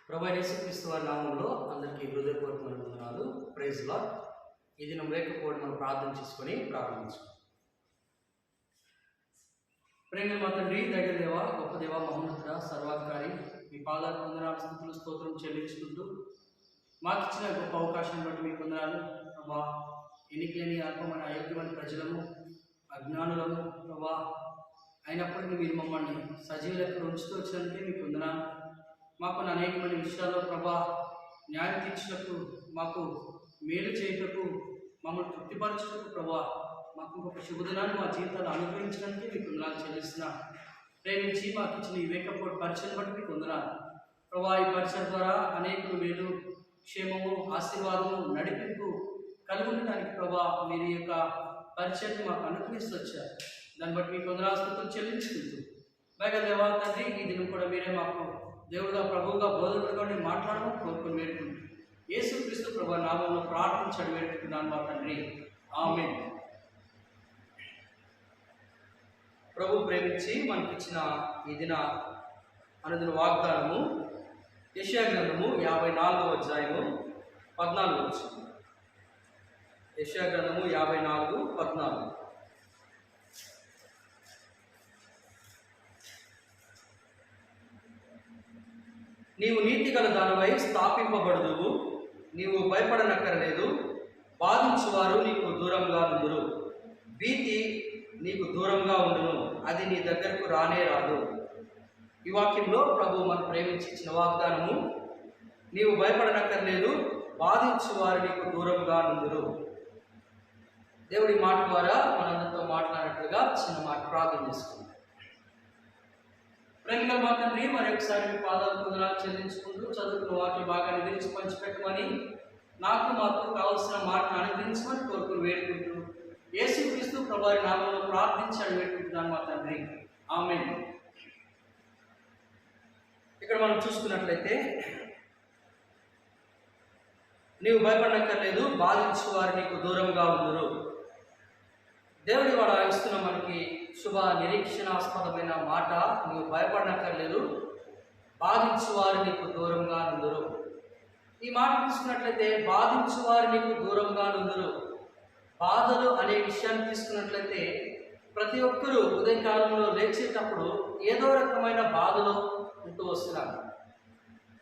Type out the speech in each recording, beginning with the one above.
ప్రభు యేసుక్రీస్తు వారి నామంలో అందరికీ హృదయపూర్వకమైన వందనాలు. Praise Lord. ఈ దినం లేకపోవడం మనం ప్రార్థన చేసుకొని ప్రారంభించుకోండి. ప్రేమ మా తండ్రి, దగ్గర దేవ, గొప్ప దేవ, మహోన్నతుడ, సర్వాధికారి, మీ పాదాలకు వందనాలు, స్తుతులు, స్తోత్రం చెల్లించుకుంటూ మాకు ఇచ్చిన గొప్ప అవకాశాన్ని బట్టి మీకు వందనాలు. ప్రభా, ఎన్నికలేని అల్పమైన అయోగ్యమైన ప్రజలము, అజ్ఞానులము ప్రభా, అయినప్పటికీ మీరు మమ్మల్ని సజీవ లెక్కలు ఉంచుతూ వచ్చినందుకే మీకు వందనాలు. మాకు అనేకమైన విషయాల్లో ప్రభా న్యాయం తీర్చుటకు, మాకు మేలు చేయుటకు, మమ్మల్ని తృప్తిపరచుటకు ప్రభా, మాకు ఒక శుభదినాన్ని మా జీవితాలు అనుగ్రహించడానికి మీకు వందనాలు చెల్లిస్తున్నాను. ప్రేమించి మాకు ఇచ్చిన ఈ వేకపోటు పరిచయం బట్టి మీకు వందనాలు ప్రభా. ఈ పరిచయం ద్వారా అనేకులు మేలు, క్షేమము, ఆశీర్వాదము, నడిపింపు కలుగుండడానికి ప్రభా మీరు యొక్క పరిచయాన్ని మాకు అనుగ్రహిస్తూ వచ్చారు. దాన్ని బట్టి మీకు వందనాలు, స్తుతులు చెల్లించుకుంటూ పైగా దేవా తండ్రి, ఈ దినం కూడా మీరే మాకు దేవుడుగా, ప్రభువుగా, బోధకుడుగా మాట్లాడమని కోరుకుని వేడుకుంటూ యేసుక్రీస్తు ప్రభు నామంలో ప్రార్థించడం వేడుకుంటున్నాను మా తండ్రి, ఆమేన్. ప్రభు ప్రేమించి మనకిచ్చిన ఈ దిన అనుదిన వాగ్దానము యెషయా గ్రంథము 54వ అధ్యాయము 14వ వచనం. యెషయా గ్రంథము 54:14. నీవు నీతిగల దానివై స్థాపింపబడుదువు, నీవు భయపడనక్కరలేదు. బాధించువారు నీకు దూరంగా ఉండురు, భీతి నీకు దూరంగా ఉండును, అది నీ దగ్గరకు రానే రాదు. ఈ వాక్యంలో ప్రభు మనం ప్రేమించి ఇచ్చిన వాగ్దానము, నీవు భయపడనక్కర్లేదు, బాధించువారు నీకు దూరంగా ఉండురు. దేవుడి మాట ద్వారా మనందరితో మాట్లాడినట్లుగా చిన్న మాట ప్రార్థన చేసుకుందాం. ప్రేమగా మా తండ్రి, మరొకసారి మీ పాదాలు వందనాలు చెల్లించుకుంటూ చదువుకున్న వాక్య భాగాన్ని గురించి పంచిపెట్టమని, నాకు మాకు కావలసిన మాటను అనుగ్రహించమని కోరుకుని వేడుకుంటూ యేసుక్రీస్తు ప్రభువారి నామంలో ప్రార్థించాలని వేడుకుంటున్నాను మా తండ్రి, ఆమేన్. ఇక్కడ మనం చూసుకున్నట్లయితే, నీవు భయపడనక్కర్లేదు, బాధించు వారు నీకు దూరంగా ఉండురు. దేవుడి వాడు ఇస్తున్న మనకి శుభ నిరీక్షణాస్పదమైన మాట, నీవు భయపడనక్కర్లేదు, బాధించువారు నీకు దూరంగా నుందురు. ఈ మాట తీసుకున్నట్లయితే, బాధించువారు నీకు దూరంగా నుందురు. బాధలు అనే విషయాన్ని తీసుకున్నట్లయితే, ప్రతి ఒక్కరూ ఉదయకాలంలో లేచేటప్పుడు ఏదో రకమైన బాధలు ఉంటూ వస్తున్నారు.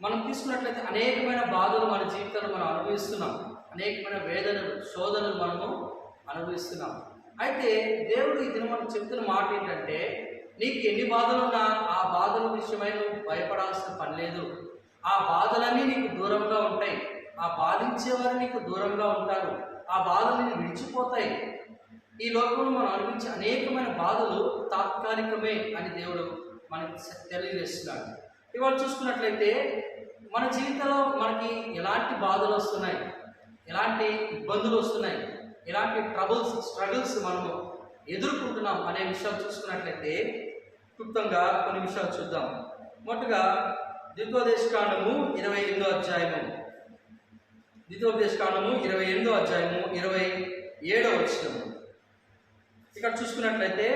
మనం తీసుకున్నట్లయితే అనేకమైన బాధలు మన జీవితంలో మనం అనుభవిస్తున్నాం. అనేకమైన వేదనలు, శోధనలు మనము అనుభవిస్తున్నాం. అయితే దేవుడు ఈ దినం మనకు చెప్తున్న మాట ఏంటంటే, నీకు ఎన్ని బాధలున్నా ఆ బాధల విషయమై నువ్వు భయపడాల్సిన పని లేదు. ఆ బాధలన్నీ నీకు దూరంగా ఉంటాయి. ఆ బాధించేవారు నీకు దూరంగా ఉంటారు. ఆ బాధలు నీకు విడిచిపోతాయి. ఈ లోకంలో మనం అనుభవించే అనేకమైన బాధలు తాత్కాలికమే అని దేవుడు మనకి తెలియజేస్తున్నాడు. ఇవాళ చూసుకున్నట్లయితే మన జీవితంలో మనకి ఎలాంటి బాధలు వస్తున్నాయి, ఎలాంటి ఇబ్బందులు వస్తున్నాయి, ఎలాంటి స్ట్రగుల్స్ మనము ఎదుర్కొంటున్నాం అనే విషయాలు చూసుకున్నట్లయితే క్లుప్తంగా కొన్ని విషయాలు చూద్దాం. మొదటగా ద్వితీయోపదేశకాండము 28వ అధ్యాయము 27వ వచనం. ఇక్కడ చూసుకున్నట్లయితే,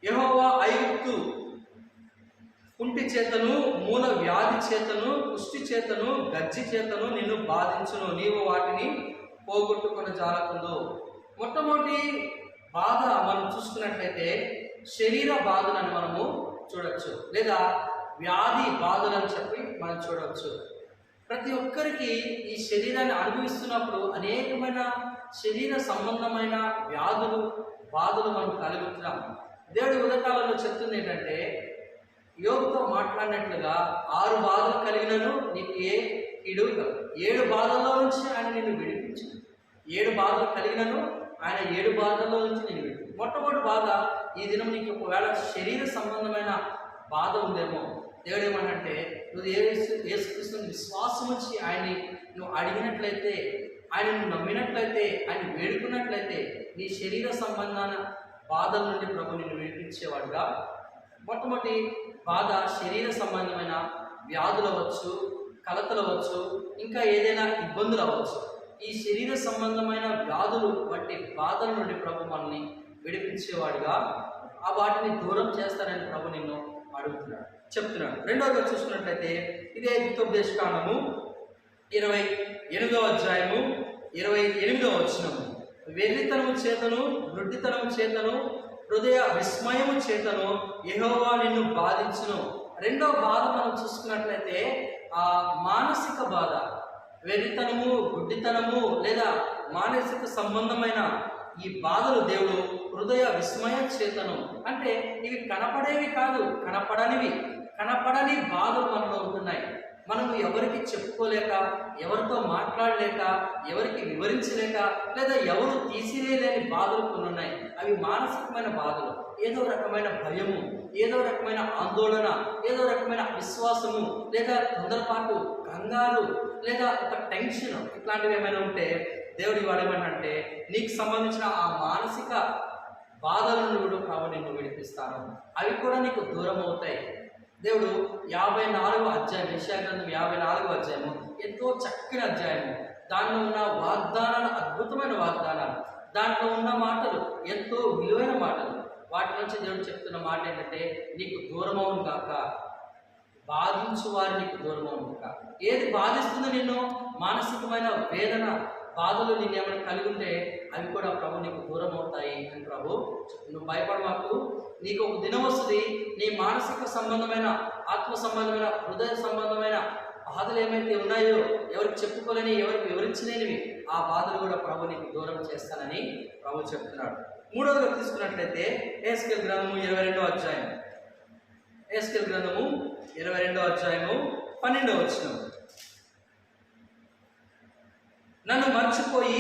యెహోవా ఐగుప్తు కుంటి చేతను, మూల వ్యాధి చేతను, కుష్టి చేతను, గజ్జి చేతను నిన్ను బాధించును, నీవు వాటిని పోగొట్టుకున్న జాలకుందు. మొట్టమొదటి బాధ మనం చూసుకున్నట్లయితే శరీర బాధలను మనము చూడవచ్చు, లేదా వ్యాధి బాధలని చెప్పి మనం చూడవచ్చు. ప్రతి ఒక్కరికి ఈ శరీరాన్ని అనుభవిస్తున్నప్పుడు అనేకమైన శరీర సంబంధమైన వ్యాధులు, బాధలు మనం కలుగుతున్నాం. దేవుడి ఉదయకాలంలో చెప్తుంది ఏంటంటే, యోగుతో మాట్లాడినట్లుగా 6 బాధలు కలిగినను నీకు ఏ కీడు కాదు. 7 బాధల్లో నుంచి ఆయన నిన్ను విడిపించు. 7 బాధలు కలిగినను ఆయన 7 బాధల్లో నుంచి నేను విడిపించు. మొట్టమొదటి బాధ, ఈ దినం నీకు ఒకవేళ శరీర సంబంధమైన బాధ ఉందేమో, దేవుడు ఏమనంటే, నువ్వు యేసుక్రీస్తుని విశ్వాసం వచ్చి ఆయన్ని నువ్వు అడిగినట్లయితే, ఆయనను నమ్మినట్లయితే, ఆయన వేడుకున్నట్లయితే నీ శరీర సంబంధాన బాధల నుండి ప్రభు నిన్ను విడిపించేవాడుగా. మొట్టమొదటి బాధ శరీర సంబంధమైన వ్యాధులు అవ్వచ్చు, కలతలు అవ్వచ్చు, ఇంకా ఏదైనా ఇబ్బందులు అవ్వచ్చు. ఈ శరీర సంబంధమైన వ్యాధులు వంటి బాధల నుండి ప్రభు మనల్ని విడిపించేవాడుగా, ఆ వాటిని దూరం చేస్తానని ప్రభు నిన్ను అడుగుతున్నాడు. చెప్తున్నాడు. రెండవగా చూసుకున్నట్లయితే ఇదే ద్వితోపదేశకాండము 28వ అధ్యాయము 28వ వచనము. వెర్రితనము చేతను వృద్ధితనము చేతను హృదయ విస్మయము చేతను యెహోవా నిన్ను బాధించును. రెండవ బాధ మనం చూసుకున్నట్లయితే ఆ మానసిక బాధ, వెర్రితనము, గుడ్డితనము లేదా మానసిక సంబంధమైన ఈ బాధలు దేవుడు హృదయ విస్మయం చేతను, అంటే ఇవి కనపడేవి కాదు, కనపడని బాధలు మనలో ఉంటున్నాయి. మనము ఎవరికి చెప్పుకోలేక, ఎవరితో మాట్లాడలేక, ఎవరికి వివరించలేక, లేదా ఎవరు తీసివేయలేని బాధలు కొన్ని ఉన్నాయి. అవి మానసికమైన బాధలు. ఏదో రకమైన భయము, ఏదో రకమైన ఆందోళన, ఏదో రకమైన విశ్వాసము, లేదా తొందరపాటు, కంగారు, లేదా ఒక టెన్షన్, ఇట్లాంటివి ఏమైనా ఉంటే దేవుడు ఇవాళ ఏమన్నంటే నీకు సంబంధించిన ఆ మానసిక బాధలను కూడా ప్రభు నిన్ను విడిపిస్తాను, అవి కూడా నీకు దూరం అవుతాయి. దేవుడు 54వ అధ్యాయం, యెషయా గ్రంథం 54వ అధ్యాయము ఎంతో చక్కని అధ్యాయము. దానిలో ఉన్న వాగ్దానాలు అద్భుతమైన వాగ్దానాలు, దాంట్లో ఉన్న మాటలు ఎంతో విలువైన మాటలు. వాటి నుంచి దేవుడు చెప్తున్న మాట ఏంటంటే నీకు దూరం అవును కాక, బాధించు వారు నీకు దూరం అవును కాక. ఏది బాధిస్తుందో నిన్ను, మానసికమైన వేదన, బాధలు నిన్ను ఏమైనా కలిగి ఉంటే అవి కూడా ప్రభు నీకు దూరం అవుతాయి అని ప్రభు. నువ్వు భయపడమాకు, నీకు ఒక దినం వస్తుంది, నీ మానసిక సంబంధమైన, ఆత్మ సంబంధమైన, హృదయ సంబంధమైన బాధలు ఏమైతే ఉన్నాయో, ఎవరికి చెప్పుకోలేని, ఎవరికి వివరించలేనివి, ఆ బాధలు కూడా ప్రభు నీకు దూరం చేస్తానని ప్రభు చెప్తున్నాడు. మూడవగా తీసుకున్నట్లయితే యెహెజ్కేలు గ్రంథము 22వ అధ్యాయం, యెహెజ్కేలు గ్రంథము 22వ అధ్యాయము 12వ వచనం. నన్ను మర్చిపోయి